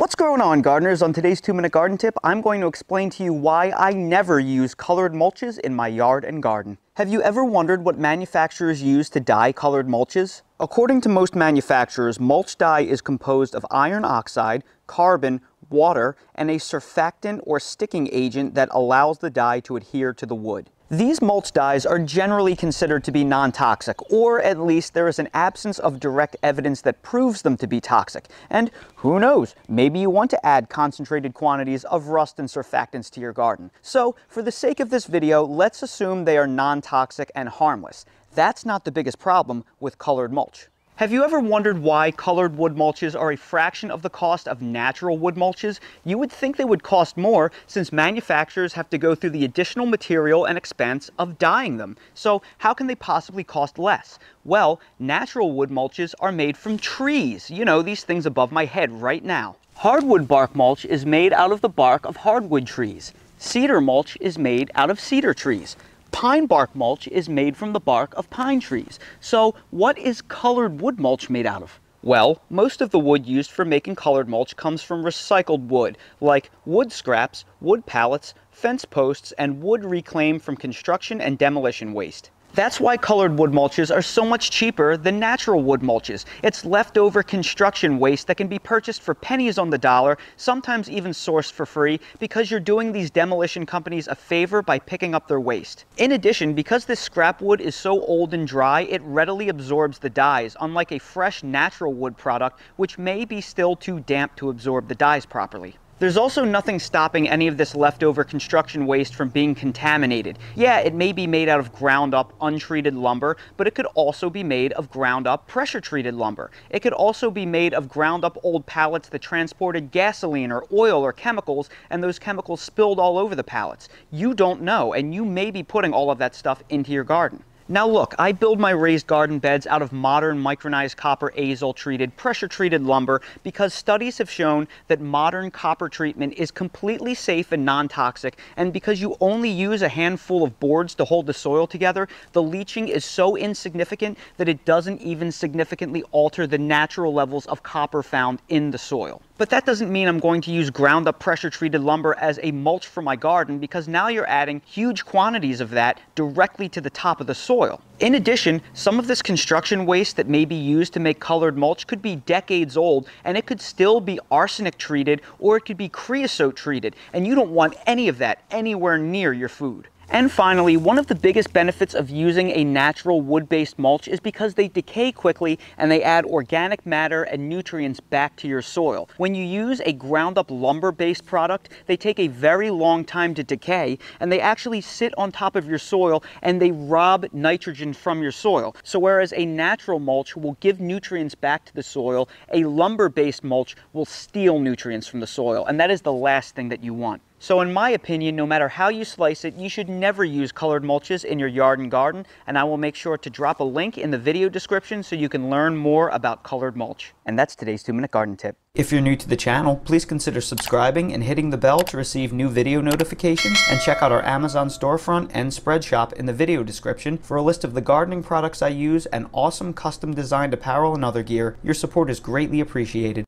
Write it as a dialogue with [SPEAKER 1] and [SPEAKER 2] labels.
[SPEAKER 1] What's going on, gardeners? On today's 2-minute garden tip, I'm going to explain to you why I never use colored mulches in my yard and garden. Have you ever wondered what manufacturers use to dye colored mulches? According to most manufacturers, mulch dye is composed of iron oxide, carbon, water, and a surfactant or sticking agent that allows the dye to adhere to the wood. These mulch dyes are generally considered to be non-toxic, or at least there is an absence of direct evidence that proves them to be toxic. And who knows, maybe you want to add concentrated quantities of rust and surfactants to your garden. So, for the sake of this video, let's assume they are non-toxic and harmless. That's not the biggest problem with colored mulch. Have you ever wondered why colored wood mulches are a fraction of the cost of natural wood mulches? You would think they would cost more since manufacturers have to go through the additional material and expense of dyeing them. So how can they possibly cost less? Well, natural wood mulches are made from trees. You know, these things above my head right now. Hardwood bark mulch is made out of the bark of hardwood trees. Cedar mulch is made out of cedar trees. Pine bark mulch is made from the bark of pine trees. So what is colored wood mulch made out of? Well, most of the wood used for making colored mulch comes from recycled wood, like wood scraps, wood pallets, fence posts, and wood reclaimed from construction and demolition waste. That's why colored wood mulches are so much cheaper than natural wood mulches. It's leftover construction waste that can be purchased for pennies on the dollar, sometimes even sourced for free, because you're doing these demolition companies a favor by picking up their waste. In addition, because this scrap wood is so old and dry, it readily absorbs the dyes, unlike a fresh natural wood product, which may be still too damp to absorb the dyes properly. There's also nothing stopping any of this leftover construction waste from being contaminated. Yeah, it may be made out of ground up, untreated lumber, but it could also be made of ground up, pressure treated lumber. It could also be made of ground up old pallets that transported gasoline or oil or chemicals, and those chemicals spilled all over the pallets. You don't know, and you may be putting all of that stuff into your garden. Now look, I build my raised garden beds out of modern micronized copper azole treated, pressure treated lumber because studies have shown that modern copper treatment is completely safe and non-toxic, and because you only use a handful of boards to hold the soil together, the leaching is so insignificant that it doesn't even significantly alter the natural levels of copper found in the soil. But that doesn't mean I'm going to use ground up pressure treated lumber as a mulch for my garden, because now you're adding huge quantities of that directly to the top of the soil. In addition, some of this construction waste that may be used to make colored mulch could be decades old, and it could still be arsenic treated or it could be creosote treated, and you don't want any of that anywhere near your food. And finally, one of the biggest benefits of using a natural wood-based mulch is because they decay quickly and they add organic matter and nutrients back to your soil. When you use a ground-up lumber-based product, they take a very long time to decay, and they actually sit on top of your soil and they rob nitrogen from your soil. So whereas a natural mulch will give nutrients back to the soil, a lumber-based mulch will steal nutrients from the soil, and that is the last thing that you want. So in my opinion, no matter how you slice it, you should never use colored mulches in your yard and garden, and I will make sure to drop a link in the video description so you can learn more about colored mulch. And that's today's 2-minute garden tip. If you're new to the channel, please consider subscribing and hitting the bell to receive new video notifications, and check out our Amazon storefront and spread shop in the video description for a list of the gardening products I use and awesome custom designed apparel and other gear. Your support is greatly appreciated.